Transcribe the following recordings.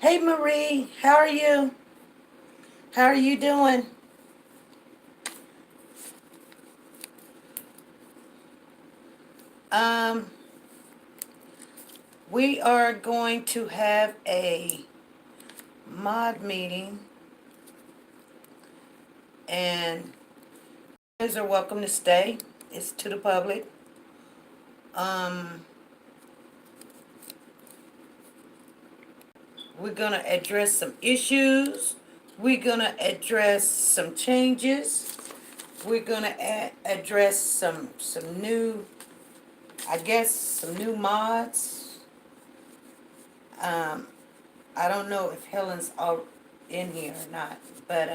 Hey Marie, how are you? How are you doing? Um, we are going to have a mod meeting, and you guys are welcome to stay. It's to the public. Um, we're gonna address some issues. We're gonna address some changes. We're gonna address some new, I guess, some new mods. Um, I don't know if Helen's all in here or not, but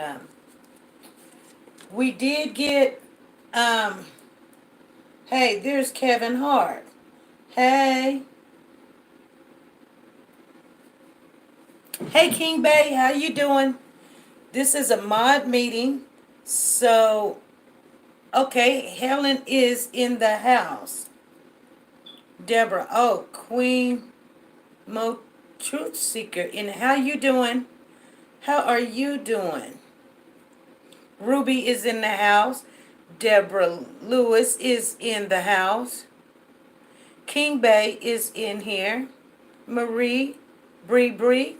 we did get um. Hey, there's Kevin Hart. Hey, hey King Bay, how you doing? This is a mod meeting, so okay. Helen is in the house. Deborah, oh Queen Mo Truth Seeker, and how you doing? How are you doing? Ruby is in the house. Deborah Lewis is in the house. King Bay is in here. Marie, Bree,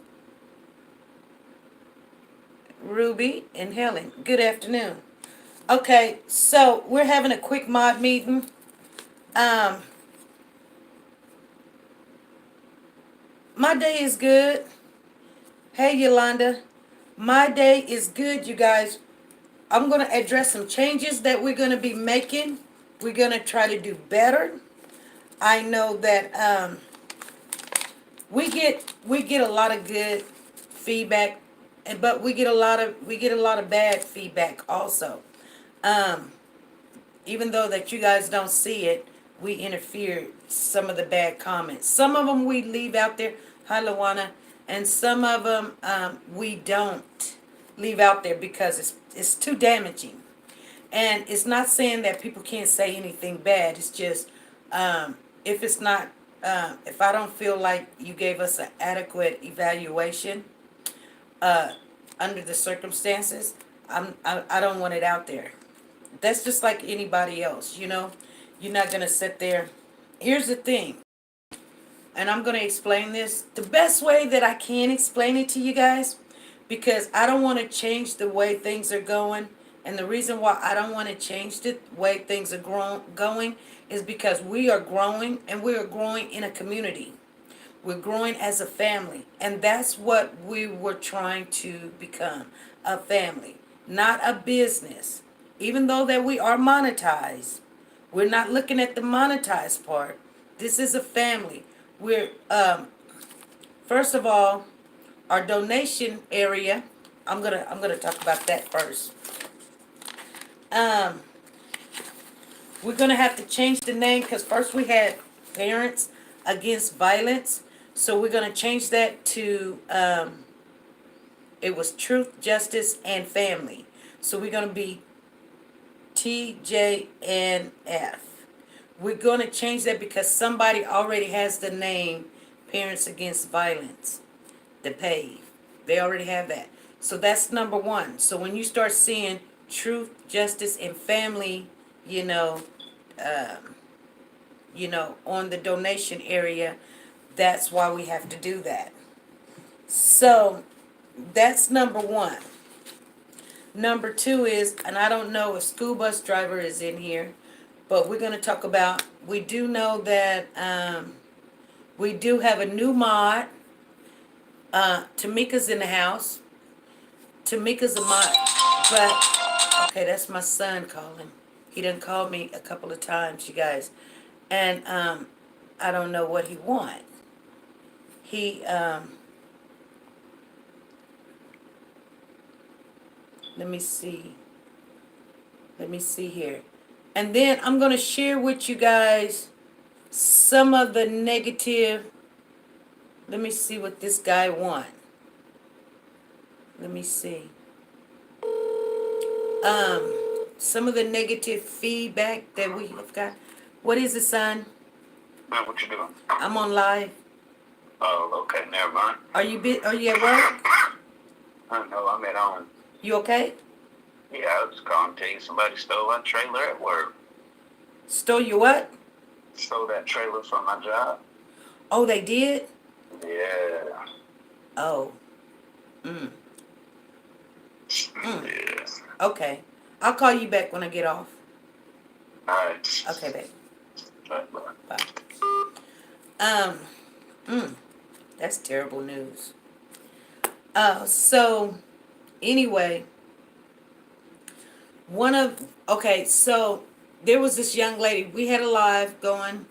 Ruby, and Helen. Good afternoon. Okay, so we're having a quick mod meeting. Um, my day is good. Hey Yolanda, my day is good, you guys. I'm gonna address some changes that we're gonna be making. We're gonna try to do better. I know that we get a lot of good feedback, but we get a lot of bad feedback also. Um, Even though that you guys don't see it, we interfere some of the bad comments. Some of them we leave out there, hi Luana, and some of them we don't leave out there because it's too damaging. And it's not saying that people can't say anything bad. It's just if it's not, if I don't feel like you gave us an adequate evaluation uh, under the circumstances, I don't want it out there. That's just like anybody else, you know. You're not gonna sit there. Here's the thing, and I'm gonna explain this the best way that I can explain it to you guys, because I don't want to change the way things are going. And the reason why I don't want to change the way things are going is because we are growing, and we are growing in a community. We're growing as a family, and that's what we were trying to become, a family, not a business. Even though that we are monetized, we're not looking at the monetized part. This is a family. We're first of all, our donation area. I'm gonna talk about that first. Um, we're gonna have to change the name because first we had Parents Against Violence, so we're gonna change that to it was Truth, Justice, and Family. So we're gonna be TJNF. We're gonna change that because somebody already has the name Parents Against Violence, the PAVE. They already have that. So that's number one. So when you start seeing Truth, Justice, and Family, you know, um, on the donation area, that's why we have to do that. So that's number one. Number two is, and I don't know if school bus driver is in here, but we're going to talk about, we do know that we do have a new mod. Tamika's in the house. Tamika's a mod, but, okay, that's my son calling. He done called me a couple of times, you guys, and I don't know what he want. He, let me see. Let me see here. And then I'm going to share with you guys some of the negative. Let me see what this guy want. Let me see. Some of the negative feedback that we have got. What is it, son? Man, what you doing? I'm on live. Oh, okay, never mind. Are you at work? No, I'm at home. You okay? Yeah, I was calling to tell you somebody stole my trailer at work. Stole your what? Stole that trailer from my job. Oh, they did? Yeah. Oh. Mm. Yeah. Okay. I'll call you back when I get off. Alright. Okay, babe. Bye. Bye. Um, that's terrible news. So anyway, so there was this young lady. We had a live going,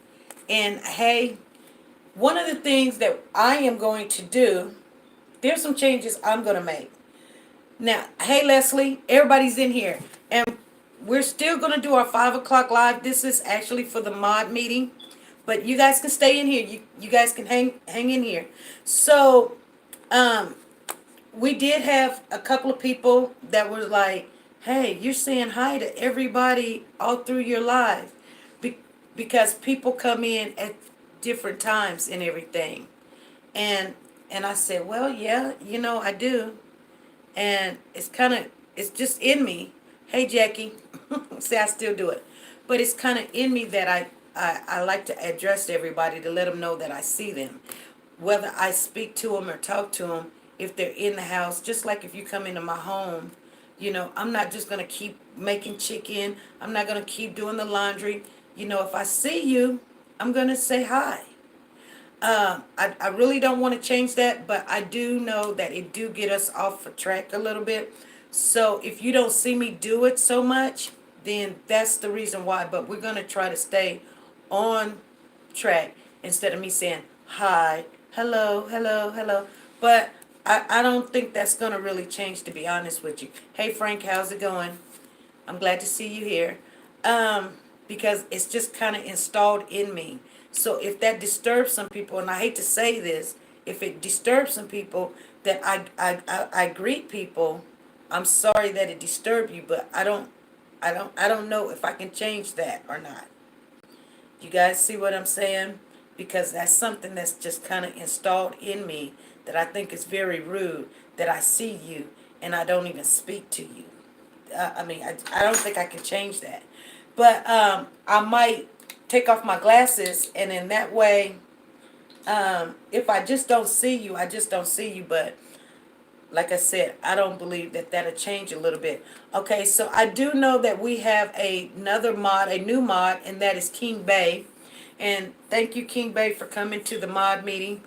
and hey, one of the things that I am going to do, there's some changes I'm going to make. Now, hey, Leslie, everybody's in here, and we're still going to do our 5 o'clock live. This is actually for the mod meeting, but you guys can stay in here. You guys can hang in here. So, we did have a couple of people that were like, hey, you're saying hi to everybody all through your live. Because people come in at different times and everything. And I said, well, yeah, I do. And it's just in me. Hey, Jackie. See, I still do it. But it's kind of in me that I like to address everybody to let them know that I see them. Whether I speak to them or talk to them, if they're in the house, just like if you come into my home, I'm not just going to keep making chicken. I'm not going to keep doing the laundry. If I see you, I'm going to say hi. I really don't want to change that, but I do know that it do get us off the track a little bit. So if you don't see me do it so much, then that's the reason why. But we're going to try to stay on track instead of me saying hi, hello, hello, hello. But I don't think that's going to really change, to be honest with you. Hey, Frank, how's it going? I'm glad to see you here. Because it's just kind of installed in me. So if that disturbs some people, and I hate to say this, if it disturbs some people, that I greet people, I'm sorry that it disturbed you, but I don't know if I can change that or not. You guys see what I'm saying? Because that's something that's just kind of installed in me that I think is very rude, that I see you and I don't even speak to you. I don't think I can change that. But I might take off my glasses, and in that way, if I just don't see you, I just don't see you. But like I said, I don't believe that that'll change a little bit. Okay, so I do know that we have another mod, a new mod, and that is King Bay. And thank you, King Bay, for coming to the mod meeting.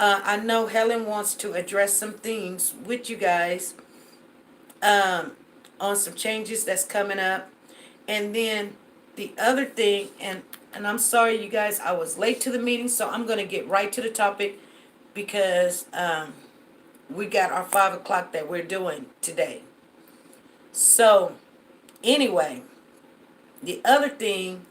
I know Helen wants to address some things with you guys on some changes that's coming up. And then the other thing, and I'm sorry, you guys, I was late to the meeting, so I'm going to get right to the topic because we got our 5 o'clock that we're doing today. So, anyway, the other thing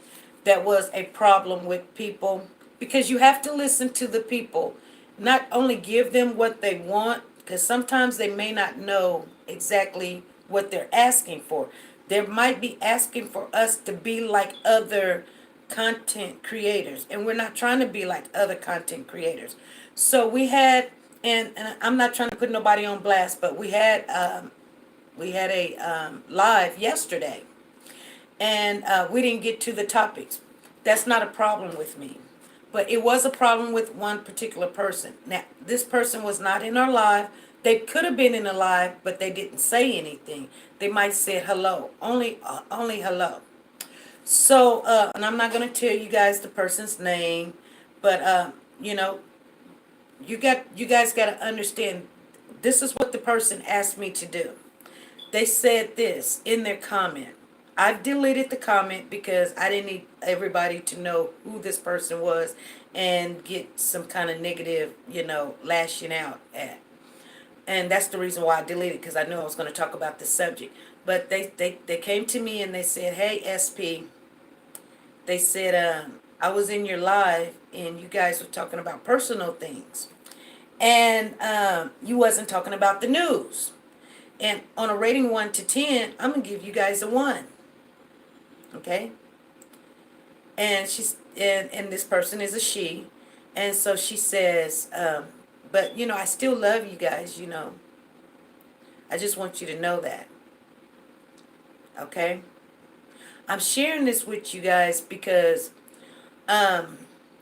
that was a problem with people, because you have to listen to the people, not only give them what they want, because sometimes they may not know exactly what they're asking for. They might be asking for us to be like other content creators, and we're not trying to be like other content creators. So we had, and I'm not trying to put nobody on blast, but we had a live yesterday, and we didn't get to the topics. That's not a problem with me. But it was a problem with one particular person. Now, this person was not in our live. They could have been in the live, but they didn't say anything. They might say hello, only hello. So, and I'm not going to tell you guys the person's name, but you know, you guys got to understand. This is what the person asked me to do. They said this in their comment. I deleted the comment because I didn't need everybody to know who this person was and get some kind of negative, lashing out at. And that's the reason why I deleted, because I knew I was going to talk about this subject. But they came to me and they said, hey, SP, they said, I was in your live and you guys were talking about personal things. And you wasn't talking about the news. And on a rating 1 to 10, I'm going to give you guys a 1. Okay? And and this person is a she. And so she says, but I still love you guys, I just want you to know that. Okay? I'm sharing this with you guys because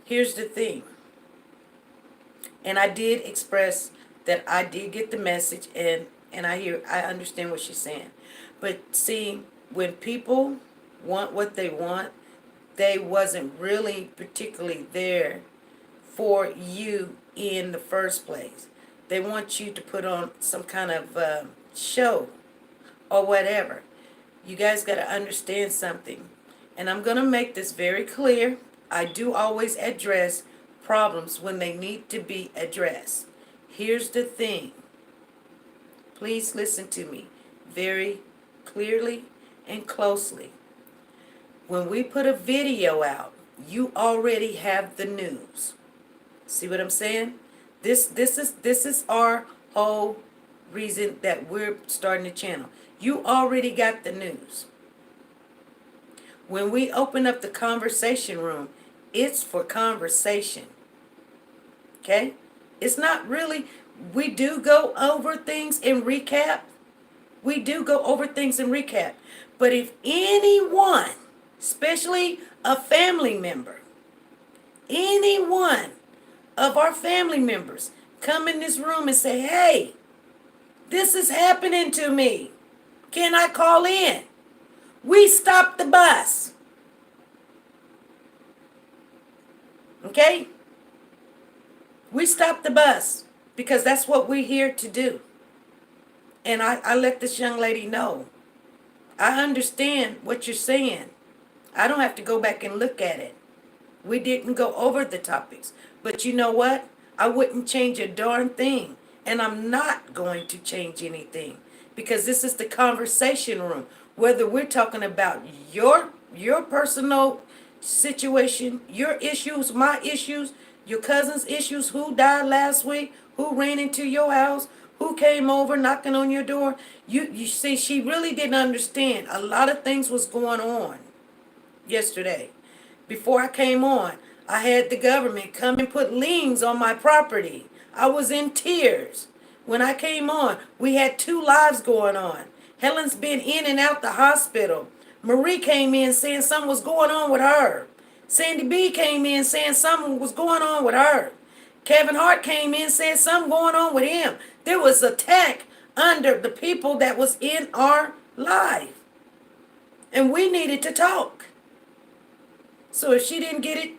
here's the thing. And I did express that I did get the message, and I understand what she's saying. But see, when people want what they want, they wasn't really particularly there for you in the first place. They want you to put on some kind of show or whatever. You guys got to understand something. And I'm going to make this very clear. I do always address problems when they need to be addressed. Here's the thing. Please listen to me very clearly and closely. When we put a video out, you already have the news. See what I'm saying? This is our whole reason that we're starting the channel. You already got the news. When we open up the conversation room, it's for conversation. Okay? It's not really, we do go over things and recap. We do go over things and recap. But if anyone, especially a family member, any one of our family members come in this room and say, hey, this is happening to me. Can I call in? We stop the bus. Okay? We stop the bus because that's what we're here to do. And I let this young lady know. I understand what you're saying. I don't have to go back and look at it. We didn't go over the topics. But you know what? I wouldn't change a darn thing. And I'm not going to change anything. Because this is the conversation room. Whether we're talking about your personal situation, your issues, my issues, your cousin's issues, who died last week, who ran into your house, who came over knocking on your door. You see, she really didn't understand. A lot of things was going on yesterday. Before I came on, I had the government come and put liens on my property. I was in tears. When I came on, we had 2 lives going on. Helen's been in and out the hospital. Marie came in saying something was going on with her. Sandy B came in saying something was going on with her. Kevin Hart came in saying something going on with him. There was attack under the people that was in our life. And we needed to talk. So if she didn't get it,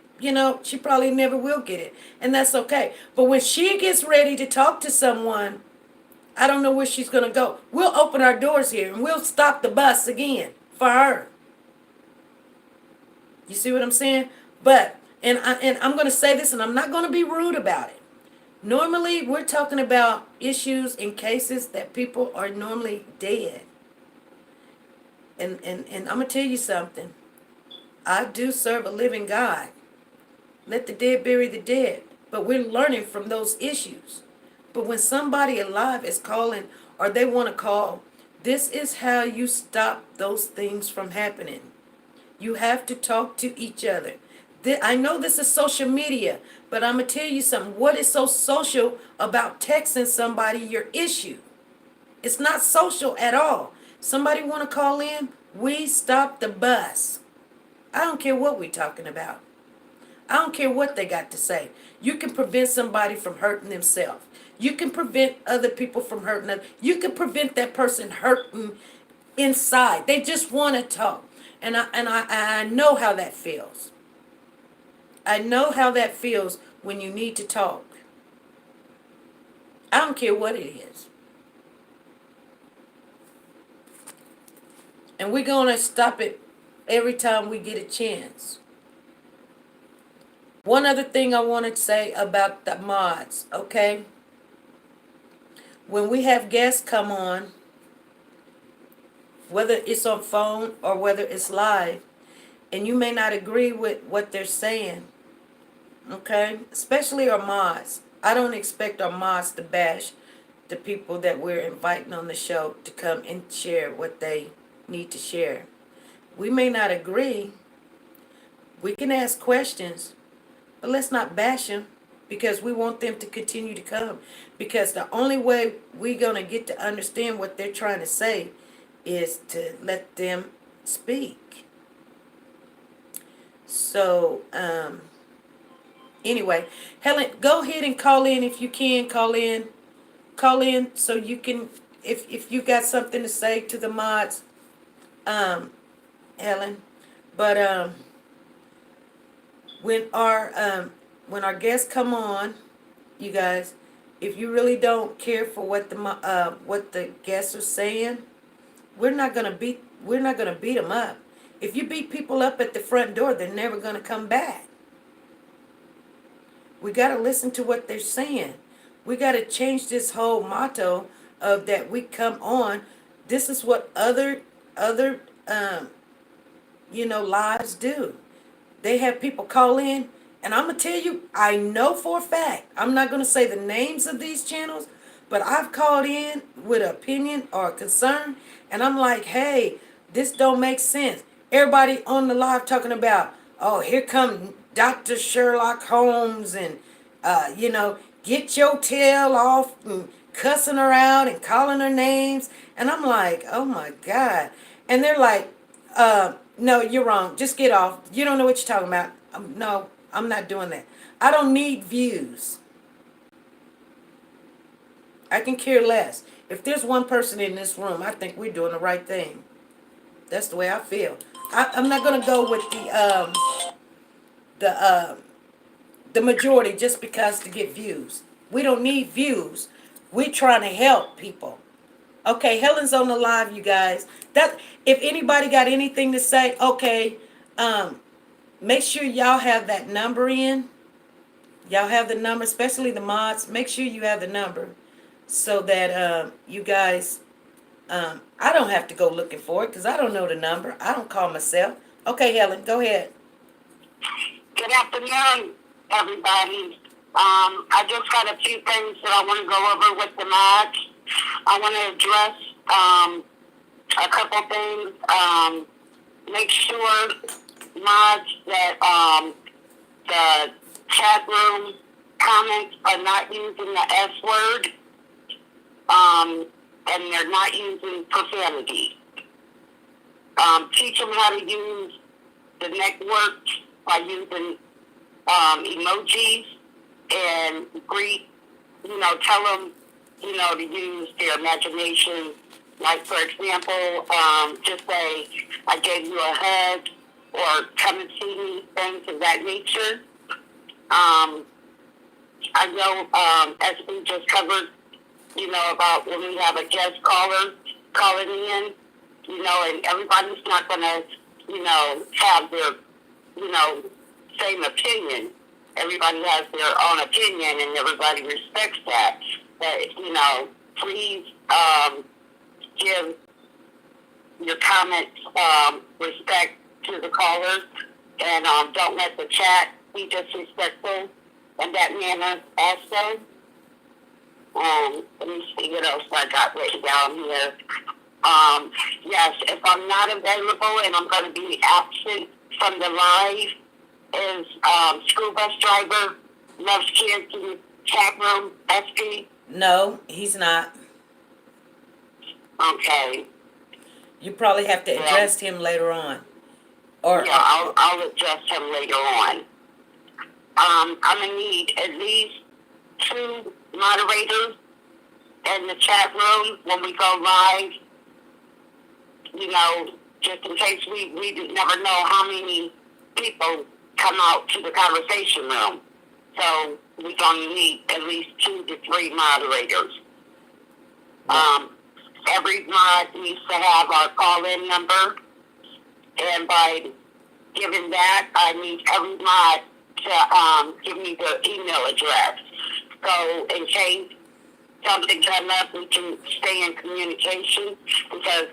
she probably never will get it. And that's okay. But when she gets ready to talk to someone, I don't know where she's going to go. We'll open our doors here and we'll stop the bus again for her. You see what I'm saying? But, and I'm going to say this, and I'm not going to be rude about it. Normally, we're talking about issues and cases that people are normally dead. And I'm going to tell you something. I do serve a living God. Let the dead bury the dead. But we're learning from those issues. But when somebody alive is calling, or they want to call, this is how you stop those things from happening. You have to talk to each other. I know this is social media, but I'm going to tell you something. What is so social about texting somebody your issue? It's not social at all. Somebody want to call in? We stop the bus. I don't care what we're talking about. I don't care what they got to say. You can prevent somebody from hurting themselves. You can prevent other people from hurting others. You can prevent that person hurting inside. They just want to talk. And I know how that feels. I know how that feels when you need to talk. I don't care what it is. And we're going to stop it every time we get a chance. One other thing I want to say about the mods, okay? When we have guests come on, whether it's on phone or whether it's live, and you may not agree with what they're saying, okay? Especially our mods. I don't expect our mods to bash the people that we're inviting on the show to come and share what they need to share. We may not agree. We can ask questions, but let's not bash them. because we want them to continue to come. Because the only way we're going to get to understand what they're trying to say is to let them speak. So, anyway, Helen, go ahead and call in if you can. Call in so you can, if you got something to say to the mods, Helen. But when our guests come on, you guys, if you really don't care for what the guests are saying, we're not gonna beat them up. If you beat people up at the front door, they're never gonna come back. We got to listen to what they're saying. We got to change this whole motto of that we come on. This is what other lives do. They have people call in, and I'm gonna tell you, I know for a fact. I'm not gonna say the names of these channels, but I've called in with an opinion or a concern, and I'm like, hey, this don't make sense. Everybody on the live talking about, oh, here come Dr. Sherlock Holmes and, get your tail off and cussing her out and calling her names. And I'm like, oh my God. And they're like, no, you're wrong. Just get off. You don't know what you're talking about. No, I'm not doing that. I don't need views. I can care less. If there's one person in this room, I think we're doing the right thing. That's the way I feel. I'm not going to go with the majority just because to get views. We don't need views. We're trying to help people. Okay, Helen's on the live, you guys. That if anybody got anything to say, okay, make sure y'all have that number in. Y'all have the number, especially the mods. Make sure you have the number so that you guys, I don't have to go looking for it because I don't know the number. I don't call myself. Okay, Helen, go ahead. Good afternoon, everybody. I just got a few things that I want to go over with the mods. I want to address a couple things. Make sure, mods, that the chat room comments are not using the S word, and they're not using profanity. Teach them how to use the network by using emojis and greet, tell them, to use their imagination. Like, for example, just say, I gave you a hug, or come and see me, things of that nature. I know, as we just covered, about when we have a guest caller calling in, and everybody's not going to, have their, same opinion. Everybody has their own opinion, and everybody respects that. But, please give your comments respect to the callers, and don't let the chat be disrespectful in that manner also. Let me see what else I got written down here. Yes, if I'm not available and I'm going to be absent from the live, is school bus driver loves kids in the chat room, SP? No, he's not. Okay. You probably have to address him later on. Or yeah, I'll address him later on. I'm going to need at least 2 moderators in the chat room when we go live, just in case we never know how many people come out to the conversation room. So we're going to need at least 2 to 3 moderators. Every mod needs to have our call-in number, and by giving that, I need every mod to give me their email address. So in case something comes up, we can stay in communication, because,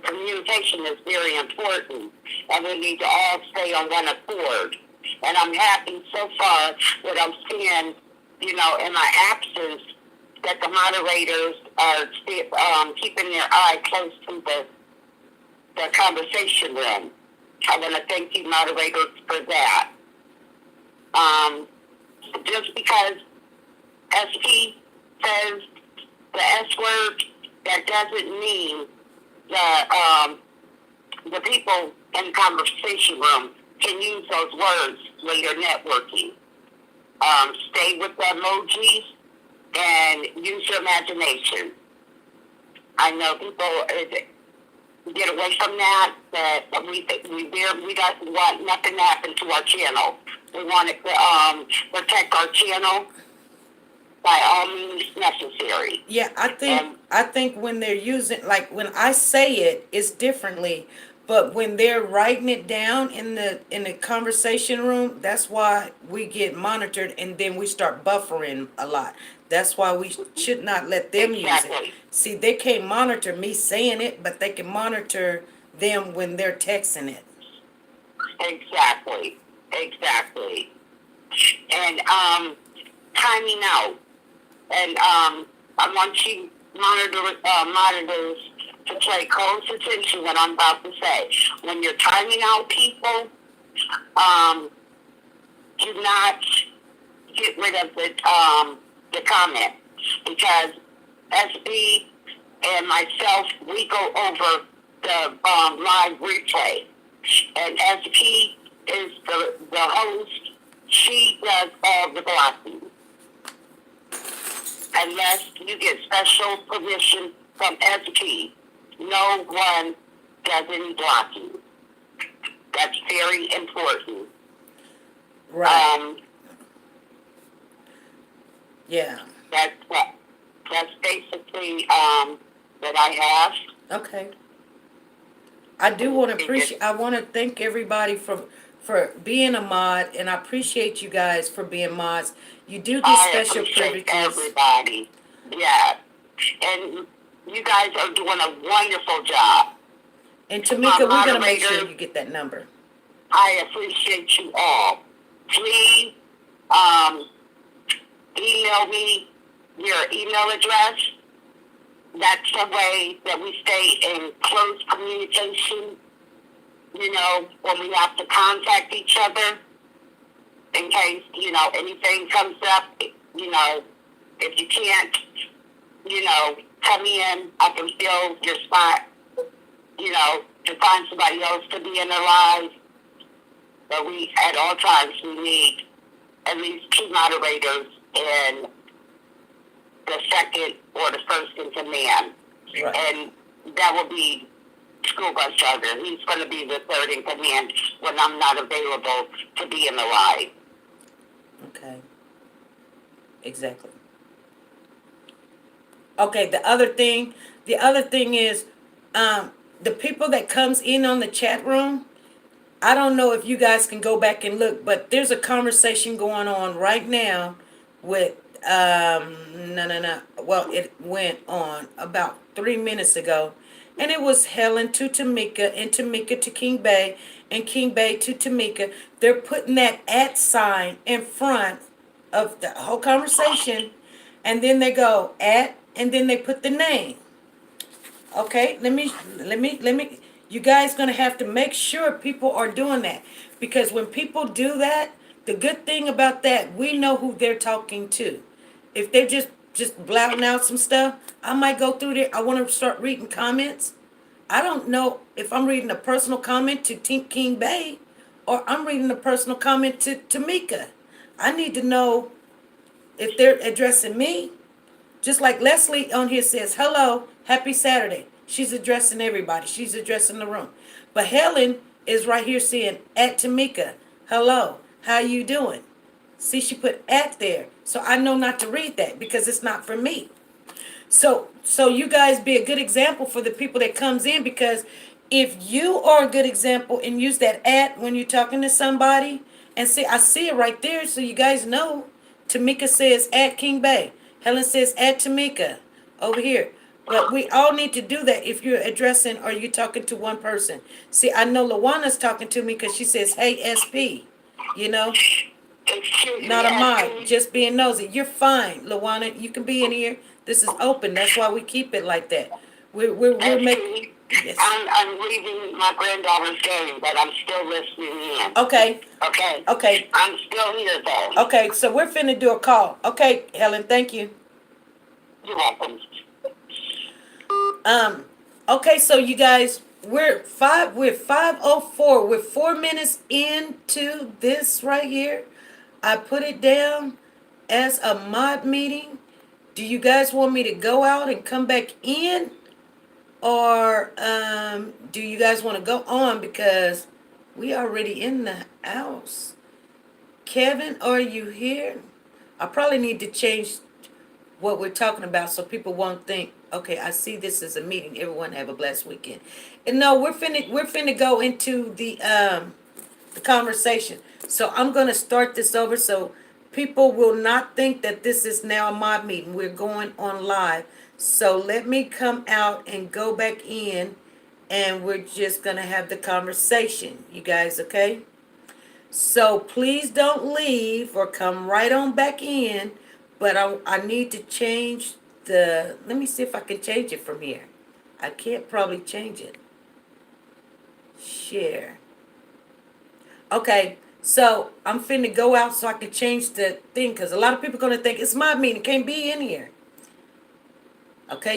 communication is very important, and we need to all stay on one accord. And I'm happy so far that I'm seeing, in my absence, that the moderators are keeping their eye close to the conversation room. I want to thank you, moderators, for that. just because SP says the S word, that doesn't mean the people in the conversation room can use those words when you're networking. Stay with the emojis and use your imagination. I know people get away from that, but we don't want nothing to happen to our channel. We want to protect our channel by all means necessary. Yeah, I think when they're using, like when I say it, it's differently, but when they're writing it down in the conversation room, that's why we get monitored, and then we start buffering a lot. That's why we should not let them use it. Exactly. See, they can't monitor me saying it, but they can monitor them when they're texting it. Exactly. And timing out. And I want you monitors to pay close attention what I'm about to say. When you're timing out people, do not get rid of the comment, because SB and myself, we go over the live replay, and SP is the host. She does all the blocking, unless you get special permission from SP. No one does any blocking. That's very important. Right. Yeah. That's basically that I have. Okay. I do want to appreciate. I want to thank everybody for being a mod, and I appreciate you guys for being mods. You do get special privileges. Everybody, yeah, and you guys are doing a wonderful job. And Tamika, we're gonna make sure you get that number. I appreciate you all. Please, email me your email address. That's the way that we stay in close communication, you know, when we have to contact each other, in case, you know, anything comes up, you know, if you can't, you know, come in, I can fill your spot, you know, to find somebody else to be in their lives. But we, at all times, we need at least 2 moderators and the second or the first in command. Right. And that will be School Bus Charger. He's going to be the third in command when I'm not available to be in the live. Okay. Exactly. Okay, the other thing is, the people that comes in on the chat room, I don't know if you guys can go back and look, but there's a conversation going on right now with, well, it went on about 3 minutes ago, and it was Helen to Tamika, and Tamika to King Bay, and King Bay to Tamika. They're putting that @ sign in front of the whole conversation, and then they go @ and then they put the name. Okay, let me, you guys gonna have to make sure people are doing that, because when people do that, the good thing about that, we know who they're talking to. If they're just blouting out some stuff, I might go through there. I want to start reading comments. I don't know if I'm reading a personal comment to King Bay, or I'm reading a personal comment to Tamika. I need to know if they're addressing me. Just like Leslie on here says, hello, happy Saturday. She's addressing everybody. She's addressing the room. But Helen is right here saying, @ Tamika, hello, how you doing? See, she put @ there. So I know not to read that because it's not for me. So you guys be a good example for the people that comes in, because if you are a good example and use that @ when you're talking to somebody, and see, I see it right there, so you guys know. Tamika says @ King Bay. Helen says @ Tamika over here. But we all need to do that if you're addressing or you're talking to one person. See, I know Lawana's talking to me because she says, hey, SP, you know, not a mod, just being nosy. You're fine, Lawana. You can be in here. This is open. That's why we keep it like that. We're making, Yes. I'm leaving my granddaughter's game, but I'm still listening in. Okay. Okay. Okay. I'm still here though. Okay. So we're finna do a call. Okay, Helen. Thank you. You're welcome. Okay, so you guys, we're 5:04. We're 4 minutes into this right here. I put it down as a mod meeting. Do you guys want me to go out and come back in? Or do you guys want to go on because we already in the house? Kevin, are you here? I probably need to change what we're talking about so people won't think, okay, I see this as a meeting. Everyone have a blessed weekend. And no, we're finna go into the conversation. So I'm gonna start this over so people will not think that this is now a mob meeting. We're going on live. So let me come out and go back in and we're just gonna have the conversation. You guys okay? So please don't leave or come right on back in. But I need to change let me see if I can change it from here. I can't probably change it. Share. Okay, so I'm finna go out so I can change the thing because a lot of people are gonna think it's my meeting, can't be in here. Okay,